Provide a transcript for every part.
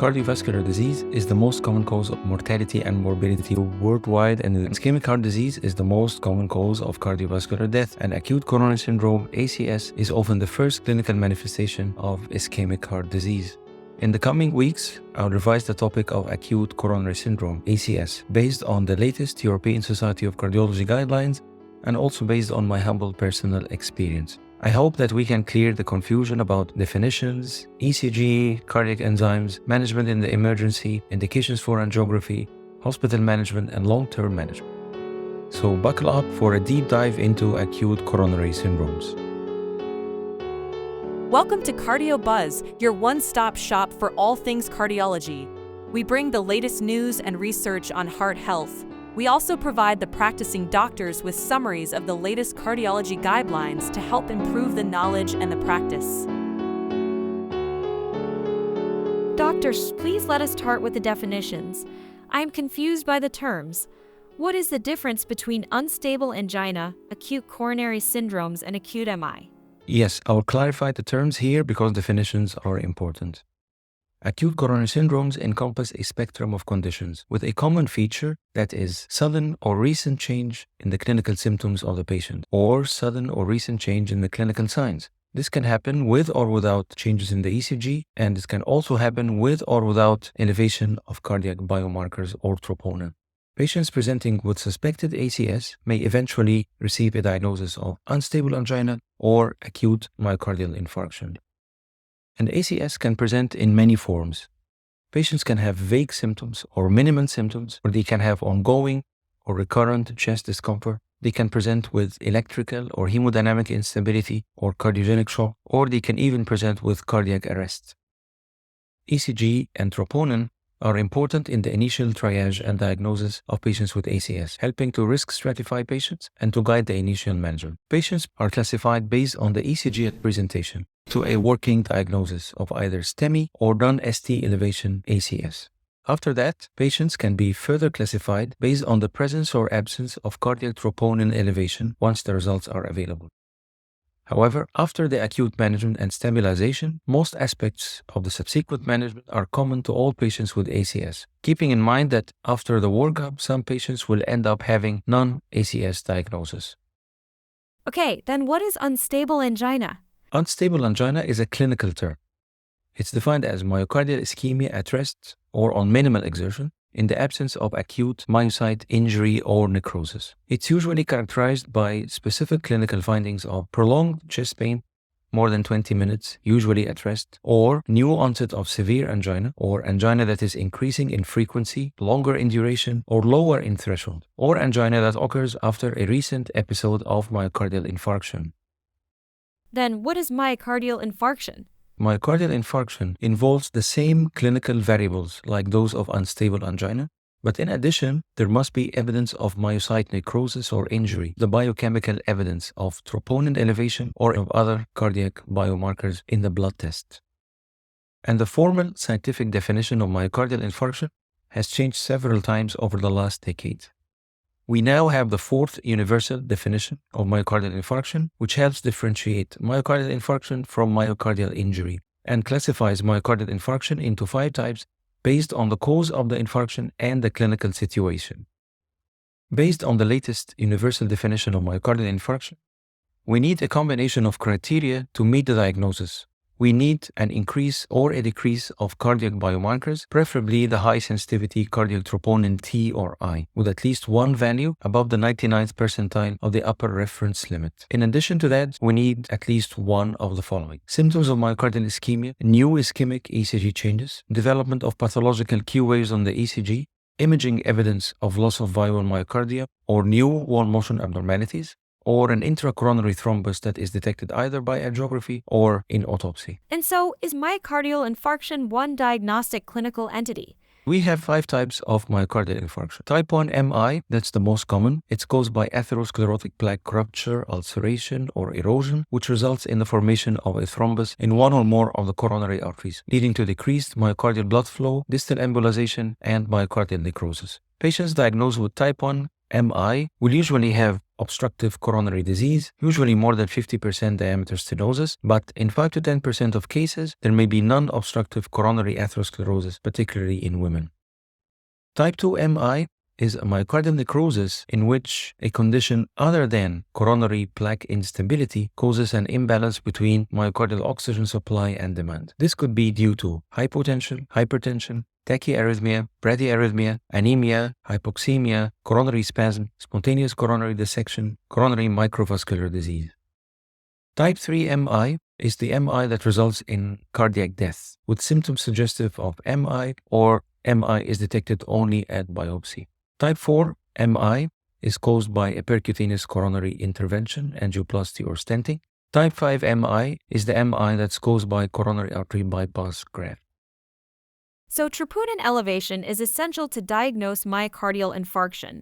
Cardiovascular disease is the most common cause of mortality and morbidity worldwide, and ischemic heart disease is the most common cause of cardiovascular death. And acute coronary syndrome, ACS, is often the first clinical manifestation of ischemic heart disease. In the coming weeks, I'll revise the topic of acute coronary syndrome, ACS, based on the latest European Society of Cardiology guidelines and also based on my humble personal experience. I hope that we can clear the confusion about definitions, ECG, cardiac enzymes, management in the emergency, indications for angiography, hospital management, and long-term management. So buckle up for a deep dive into acute coronary syndromes. Welcome to Cardio Buzz, your one-stop shop for all things cardiology. We bring the latest news and research on heart health. We also provide the practicing doctors with summaries of the latest cardiology guidelines to help improve the knowledge and the practice. Doctors, please let us start with the definitions. I am confused by the terms. What is the difference between unstable angina, acute coronary syndromes, and acute MI? Yes, I'll clarify the terms here because definitions are important. Acute coronary syndromes encompass a spectrum of conditions with a common feature that is sudden or recent change in the clinical symptoms of the patient or sudden or recent change in the clinical signs. This can happen with or without changes in the ECG, and it can also happen with or without elevation of cardiac biomarkers or troponin. Patients presenting with suspected ACS may eventually receive a diagnosis of unstable angina or acute myocardial infarction. And ACS can present in many forms. Patients can have vague symptoms or minimal symptoms, or they can have ongoing or recurrent chest discomfort. They can present with electrical or hemodynamic instability or cardiogenic shock, or they can even present with cardiac arrest. ECG and troponin are important in the initial triage and diagnosis of patients with ACS, helping to risk stratify patients and to guide the initial management. Patients are classified based on the ECG at presentation to a working diagnosis of either STEMI or non-ST elevation ACS. After that, patients can be further classified based on the presence or absence of cardiac troponin elevation once the results are available. However, after the acute management and stabilization, most aspects of the subsequent management are common to all patients with ACS, keeping in mind that after the workup, some patients will end up having non-ACS diagnosis. Okay, then what is unstable angina? Unstable angina is a clinical term. It's defined as myocardial ischemia at rest or on minimal exertion in the absence of acute myocyte injury or necrosis. It's usually characterized by specific clinical findings of prolonged chest pain, more than 20 minutes, usually at rest, or new onset of severe angina, or angina that is increasing in frequency, longer in duration, or lower in threshold, or angina that occurs after a recent episode of myocardial infarction. Then what is myocardial infarction? Myocardial infarction involves the same clinical variables like those of unstable angina, but in addition, there must be evidence of myocyte necrosis or injury, the biochemical evidence of troponin elevation or of other cardiac biomarkers in the blood test. And the formal scientific definition of myocardial infarction has changed several times over the last decade. We now have the fourth universal definition of myocardial infarction, which helps differentiate myocardial infarction from myocardial injury and classifies myocardial infarction into 5 types based on the cause of the infarction and the clinical situation. Based on the latest universal definition of myocardial infarction, we need a combination of criteria to meet the diagnosis. We need an increase or a decrease of cardiac biomarkers, preferably the high sensitivity cardiac troponin T or I, with at least one value above the 99th percentile of the upper reference limit. In addition to that, we need at least one of the following: symptoms of myocardial ischemia, new ischemic ECG changes, development of pathological Q waves on the ECG, imaging evidence of loss of viable myocardia or new wall motion abnormalities, or an intracoronary thrombus that is detected either by angiography or in autopsy. And so, is myocardial infarction one diagnostic clinical entity? We have 5 types of myocardial infarction. Type 1 MI, that's the most common. It's caused by atherosclerotic plaque rupture, ulceration, or erosion, which results in the formation of a thrombus in one or more of the coronary arteries, leading to decreased myocardial blood flow, distal embolization, and myocardial necrosis. Patients diagnosed with type 1 MI will usually have obstructive coronary disease, usually more than 50% diameter stenosis, but in 5 to 10% of cases, there may be non-obstructive coronary atherosclerosis, particularly in women. Type 2 MI is a myocardial necrosis in which a condition other than coronary plaque instability causes an imbalance between myocardial oxygen supply and demand. This could be due to hypotension, hypertension, tachyarrhythmia, bradyarrhythmia, anemia, hypoxemia, coronary spasm, spontaneous coronary dissection, coronary microvascular disease. Type 3 MI is the MI that results in cardiac death, with symptoms suggestive of MI, or MI is detected only at biopsy. Type 4 MI is caused by a percutaneous coronary intervention, angioplasty or stenting. Type 5 MI is the MI that's caused by coronary artery bypass graft. So troponin elevation is essential to diagnose myocardial infarction,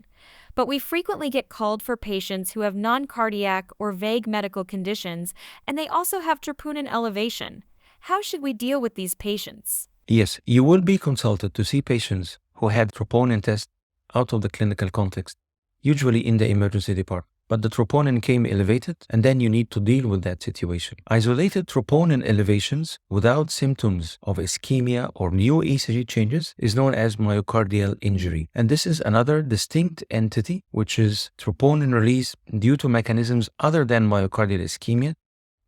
but we frequently get called for patients who have non-cardiac or vague medical conditions, and they also have troponin elevation. How should we deal with these patients? Yes, you will be consulted to see patients who had troponin tests out of the clinical context, usually in the emergency department. But the troponin came elevated, and then you need to deal with that situation. Isolated troponin elevations without symptoms of ischemia or new ECG changes is known as myocardial injury. And this is another distinct entity, which is troponin release due to mechanisms other than myocardial ischemia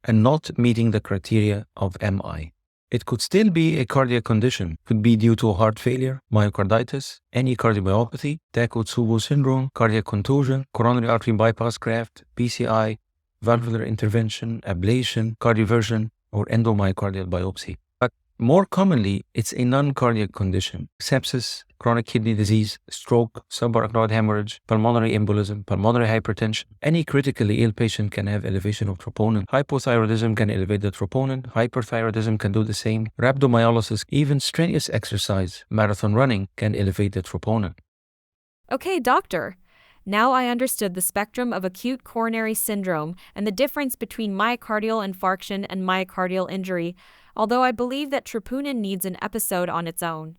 and not meeting the criteria of MI. It could still be a cardiac condition. Could be due to heart failure, myocarditis, any cardiomyopathy, Takotsubo syndrome, cardiac contusion, coronary artery bypass graft, PCI, valvular intervention, ablation, cardioversion, or endomyocardial biopsy. But more commonly, it's a non-cardiac condition. Sepsis, chronic kidney disease, stroke, subarachnoid hemorrhage, pulmonary embolism, pulmonary hypertension. Any critically ill patient can have elevation of troponin. Hypothyroidism can elevate the troponin. Hyperthyroidism can do the same. Rhabdomyolysis, even strenuous exercise, marathon running, can elevate the troponin. Okay, doctor. Now I understood the spectrum of acute coronary syndrome and the difference between myocardial infarction and myocardial injury, although I believe that troponin needs an episode on its own.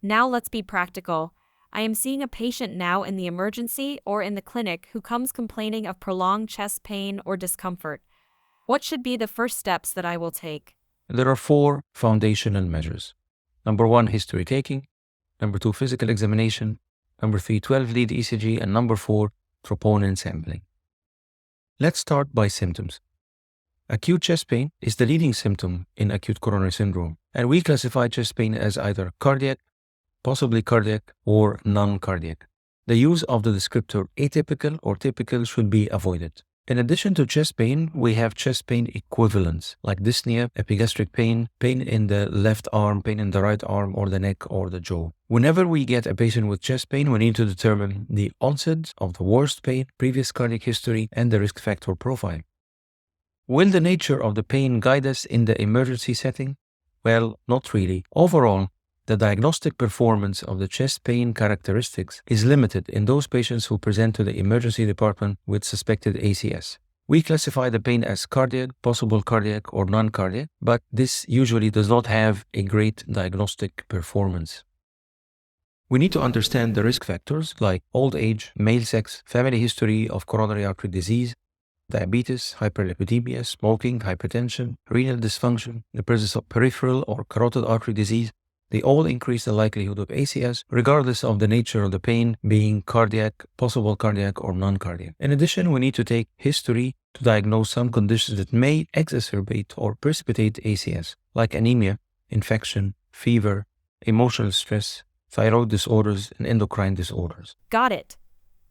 Now let's be practical. I am seeing a patient now in the emergency or in the clinic who comes complaining of prolonged chest pain or discomfort. What should be the first steps that I will take? There are 4 foundational measures. Number 1, history taking. Number 2, physical examination. Number 3, 12-lead ECG. And number 4, troponin sampling. Let's start by symptoms. Acute chest pain is the leading symptom in acute coronary syndrome, and we classify chest pain as either cardiac, possibly cardiac, or non-cardiac. The use of the descriptor atypical or typical should be avoided. In addition to chest pain, we have chest pain equivalents like dyspnea, epigastric pain, pain in the left arm, pain in the right arm or the neck or the jaw. Whenever we get a patient with chest pain, we need to determine the onset of the worst pain, previous cardiac history, and the risk factor profile. Will the nature of the pain guide us in the emergency setting? Well, not really. Overall, the diagnostic performance of the chest pain characteristics is limited in those patients who present to the emergency department with suspected ACS. We classify the pain as cardiac, possible cardiac, or non-cardiac, but this usually does not have a great diagnostic performance. We need to understand the risk factors like old age, male sex, family history of coronary artery disease, diabetes, hyperlipidemia, smoking, hypertension, renal dysfunction, the presence of peripheral or carotid artery disease. They all increase the likelihood of ACS, regardless of the nature of the pain being cardiac, possible cardiac, or non-cardiac. In addition, we need to take history to diagnose some conditions that may exacerbate or precipitate ACS, like anemia, infection, fever, emotional stress, thyroid disorders, and endocrine disorders. Got it.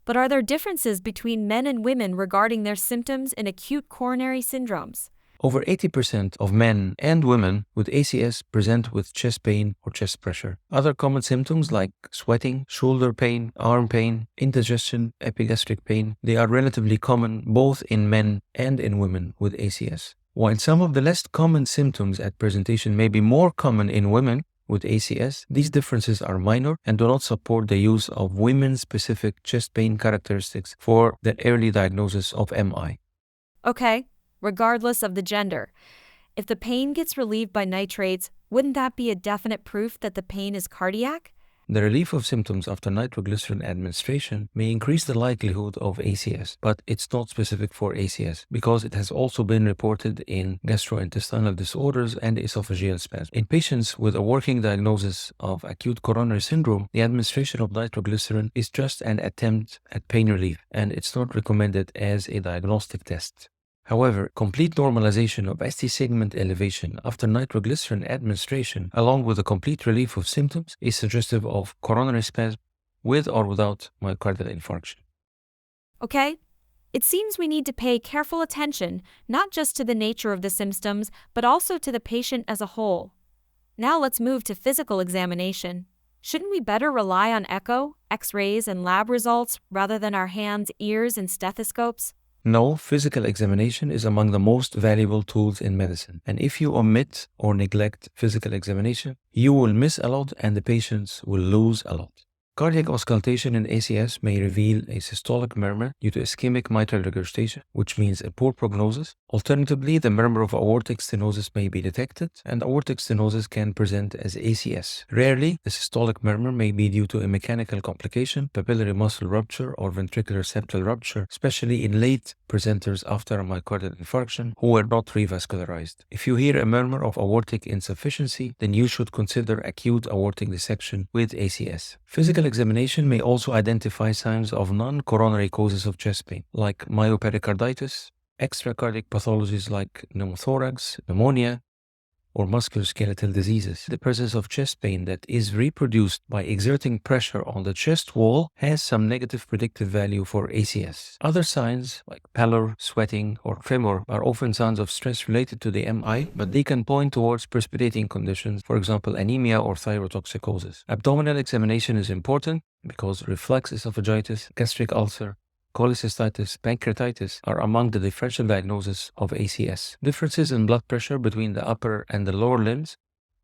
But are there differences between men and women regarding their symptoms in acute coronary syndromes? Over 80% of men and women with ACS present with chest pain or chest pressure. Other common symptoms like sweating, shoulder pain, arm pain, indigestion, epigastric pain, they are relatively common both in men and in women with ACS. While some of the less common symptoms at presentation may be more common in women with ACS, these differences are minor and do not support the use of women-specific chest pain characteristics for the early diagnosis of MI. Okay. Regardless of the gender. If the pain gets relieved by nitrates, wouldn't that be a definite proof that the pain is cardiac? The relief of symptoms after nitroglycerin administration may increase the likelihood of ACS, but it's not specific for ACS because it has also been reported in gastrointestinal disorders and esophageal spasms. In patients with a working diagnosis of acute coronary syndrome, the administration of nitroglycerin is just an attempt at pain relief, and it's not recommended as a diagnostic test. However, complete normalization of ST segment elevation after nitroglycerin administration, along with a complete relief of symptoms, is suggestive of coronary spasm with or without myocardial infarction. Okay? It seems we need to pay careful attention not just to the nature of the symptoms, but also to the patient as a whole. Now let's move to physical examination. Shouldn't we better rely on echo, X-rays, and lab results rather than our hands, ears, and stethoscopes? No, physical examination is among the most valuable tools in medicine. And if you omit or neglect physical examination, you will miss a lot and the patients will lose a lot. Cardiac auscultation in ACS may reveal a systolic murmur due to ischemic mitral regurgitation, which means a poor prognosis. Alternatively, the murmur of aortic stenosis may be detected, and aortic stenosis can present as ACS. Rarely, the systolic murmur may be due to a mechanical complication, papillary muscle rupture, or ventricular septal rupture, especially in late presenters after a myocardial infarction who were not revascularized. If you hear a murmur of aortic insufficiency, then you should consider acute aortic dissection with ACS. Physical examination may also identify signs of non-coronary causes of chest pain, like myopericarditis, extracardiac pathologies like pneumothorax, pneumonia, or musculoskeletal diseases. The presence of chest pain that is reproduced by exerting pressure on the chest wall has some negative predictive value for ACS. Other signs like pallor, sweating, or tremor are often signs of stress related to the MI, but they can point towards precipitating conditions, for example, anemia or thyrotoxicosis. Abdominal examination is important because reflux esophagitis, gastric ulcer, cholecystitis, pancreatitis are among the differential diagnoses of ACS. Differences in blood pressure between the upper and the lower limbs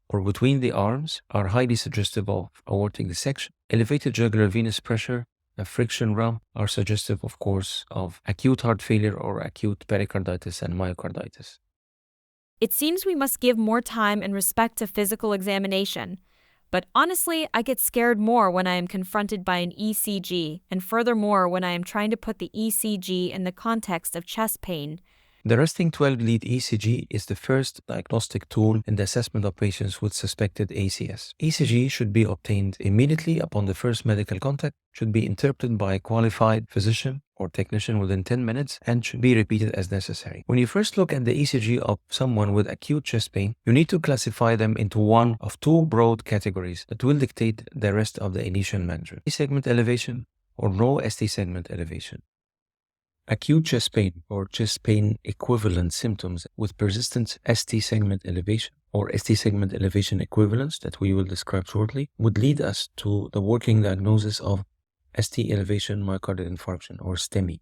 or between the arms are highly suggestive of aortic dissection. Elevated jugular venous pressure, a friction rump are suggestive, of course, of acute heart failure or acute pericarditis and myocarditis. It seems we must give more time and respect to physical examination. But honestly, I get scared more when I am confronted by an ECG, and furthermore when I am trying to put the ECG in the context of chest pain. The resting 12-lead ECG is the first diagnostic tool in the assessment of patients with suspected ACS. ECG should be obtained immediately upon the first medical contact, should be interpreted by a qualified physician or technician within 10 minutes, and should be repeated as necessary. When you first look at the ECG of someone with acute chest pain, you need to classify them into one of two broad categories that will dictate the rest of the initial management: ST segment elevation or no ST segment elevation. Acute chest pain or chest pain equivalent symptoms with persistent ST segment elevation or ST segment elevation equivalents that we will describe shortly would lead us to the working diagnosis of ST elevation myocardial infarction or STEMI.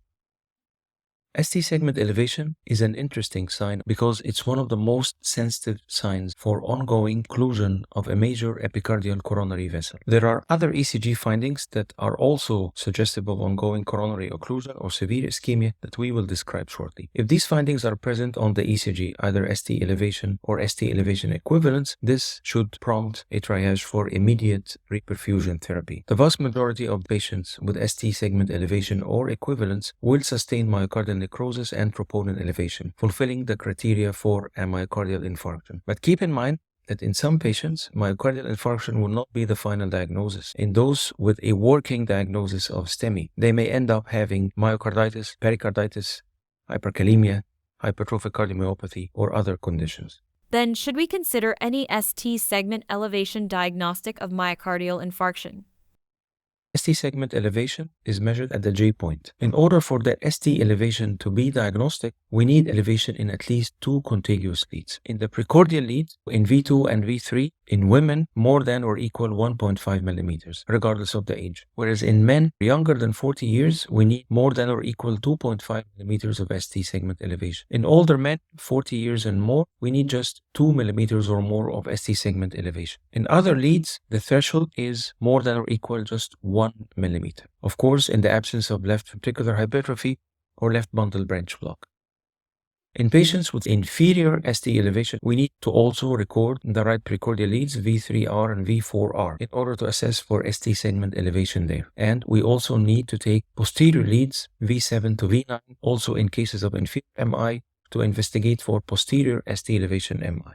ST segment elevation is an interesting sign because it's one of the most sensitive signs for ongoing occlusion of a major epicardial coronary vessel. There are other ECG findings that are also suggestive of ongoing coronary occlusion or severe ischemia that we will describe shortly. If these findings are present on the ECG, either ST elevation or ST elevation equivalents, this should prompt a triage for immediate reperfusion therapy. The vast majority of patients with ST segment elevation or equivalents will sustain myocardial necrosis and troponin elevation, fulfilling the criteria for a myocardial infarction. But keep in mind that in some patients, myocardial infarction will not be the final diagnosis. In those with a working diagnosis of STEMI, they may end up having myocarditis, pericarditis, hyperkalemia, hypertrophic cardiomyopathy, or other conditions. Then, should we consider any ST segment elevation diagnostic of myocardial infarction? ST segment elevation is measured at the J point. In order for the ST elevation to be diagnostic, we need elevation in at least two contiguous leads. In the precordial lead, in V2 and V3, in women, more than or equal 1.5 millimeters, regardless of the age. Whereas in men younger than 40 years, we need more than or equal 2.5 millimeters of ST segment elevation. In older men, 40 years and more, we need just 2 millimeters or more of ST segment elevation. In other leads, the threshold is more than or equal just 1 millimeter. Of course, in the absence of left ventricular hypertrophy or left bundle branch block. In patients with inferior ST elevation, we need to also record the right precordial leads V3R and V4R in order to assess for ST segment elevation there. And we also need to take posterior leads V7 to V9, also in cases of inferior MI, to investigate for posterior ST elevation MI.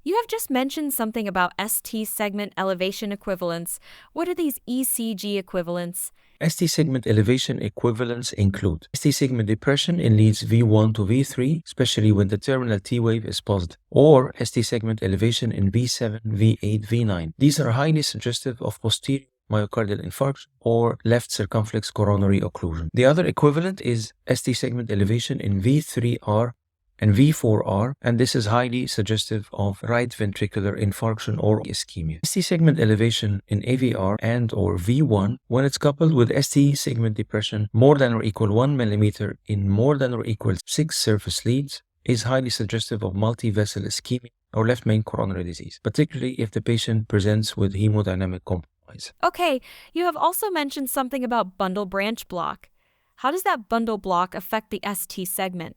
You have just mentioned something about ST segment elevation equivalents. What are these ECG equivalents? ST segment elevation equivalents include ST segment depression in leads V1 to V3, especially when the terminal T wave is positive, or ST segment elevation in V7, V8, V9. These are highly suggestive of posterior myocardial infarction or left circumflex coronary occlusion. The other equivalent is ST segment elevation in V3R and V4R, and this is highly suggestive of right ventricular infarction or ischemia. ST segment elevation in AVR and or V1, when it's coupled with ST segment depression more than or equal 1 mm in more than or equal 6 surface leads, is highly suggestive of multi-vessel ischemia or left main coronary disease, particularly if the patient presents with hemodynamic compromise. Okay, you have also mentioned something about bundle branch block. How does that bundle block affect the ST segment?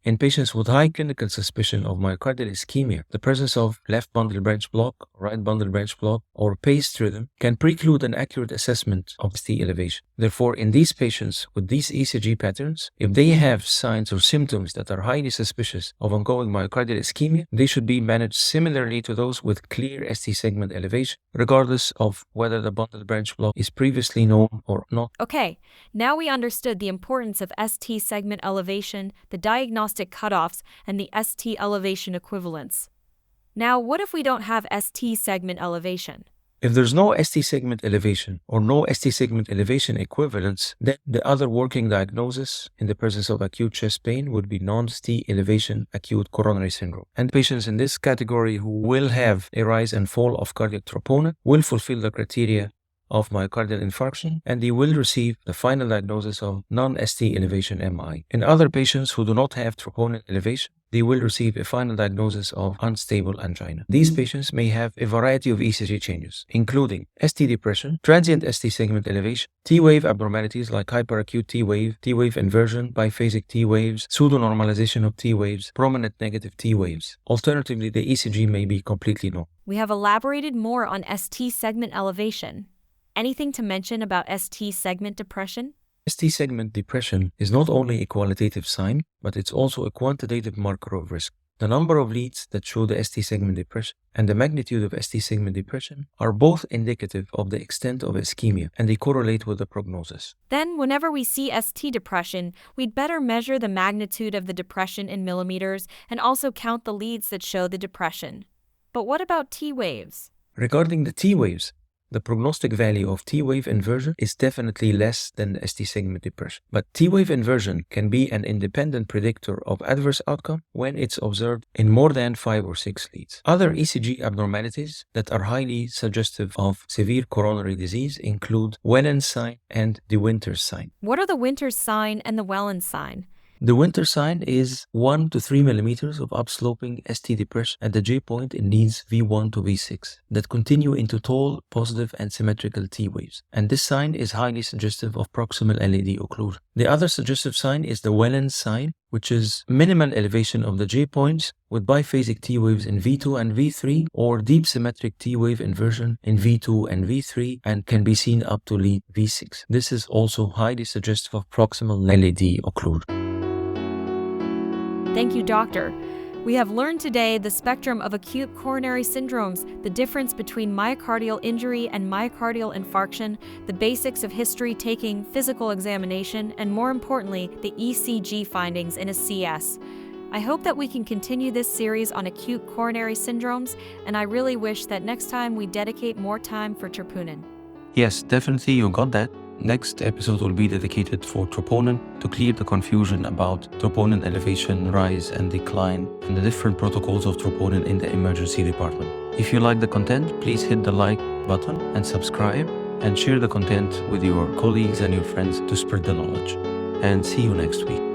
In patients with high clinical suspicion of myocardial ischemia, the presence of left bundle branch block, right bundle branch block, or paced rhythm can preclude an accurate assessment of ST elevation. Therefore, in these patients with these ECG patterns, if they have signs or symptoms that are highly suspicious of ongoing myocardial ischemia, they should be managed similarly to those with clear ST segment elevation, regardless of whether the bundle branch block is previously known or not. Okay, now we understood the importance of ST segment elevation, the diagnostic cutoffs, and the ST elevation equivalents. Now, what if we don't have ST segment elevation? If there's no ST segment elevation or no ST segment elevation equivalence, then the other working diagnosis in the presence of acute chest pain would be non-ST elevation acute coronary syndrome. And patients in this category who will have a rise and fall of cardiac troponin will fulfill the criteria of myocardial infarction, and they will receive the final diagnosis of non-ST elevation MI. In other patients who do not have troponin elevation, they will receive a final diagnosis of unstable angina. These patients may have a variety of ECG changes, including ST depression, transient ST segment elevation, T-wave abnormalities like hyperacute T-wave inversion, biphasic T-waves, pseudonormalization of T-waves, prominent negative T-waves. Alternatively, the ECG may be completely normal. We have elaborated more on ST segment elevation. Anything to mention about ST segment depression? ST segment depression is not only a qualitative sign, but it's also a quantitative marker of risk. The number of leads that show the ST segment depression and the magnitude of ST segment depression are both indicative of the extent of ischemia, and they correlate with the prognosis. Then, whenever we see ST depression, we'd better measure the magnitude of the depression in millimeters and also count the leads that show the depression. But what about T waves? Regarding the T waves, the prognostic value of T-wave inversion is definitely less than the ST segment depression. But T-wave inversion can be an independent predictor of adverse outcome when it's observed in more than 5 or 6 leads. Other ECG abnormalities that are highly suggestive of severe coronary disease include Wellens sign and the Winters sign. What are the Winters sign and the Wellens sign? The Winters sign is 1 to 3 millimeters of upsloping ST depression at the J point in leads V1 to V6 that continue into tall, positive, and symmetrical T waves. And this sign is highly suggestive of proximal LAD occlusion. The other suggestive sign is the Wellens sign, which is minimal elevation of the J points with biphasic T waves in V2 and V3 or deep symmetric T wave inversion in V2 and V3 and can be seen up to lead V6. This is also highly suggestive of proximal LAD occlusion. Thank you, doctor. We have learned today the spectrum of acute coronary syndromes, the difference between myocardial injury and myocardial infarction, the basics of history taking, physical examination, and more importantly, the ECG findings in a CS. I hope that we can continue this series on acute coronary syndromes, and I really wish that next time we dedicate more time for troponin. Yes, definitely you got that. Next episode will be dedicated for troponin to clear the confusion about troponin elevation, rise and decline, and the different protocols of troponin in the emergency department. If you like the content, please hit the like button and subscribe and share the content with your colleagues and your friends to spread the knowledge. And see you next week.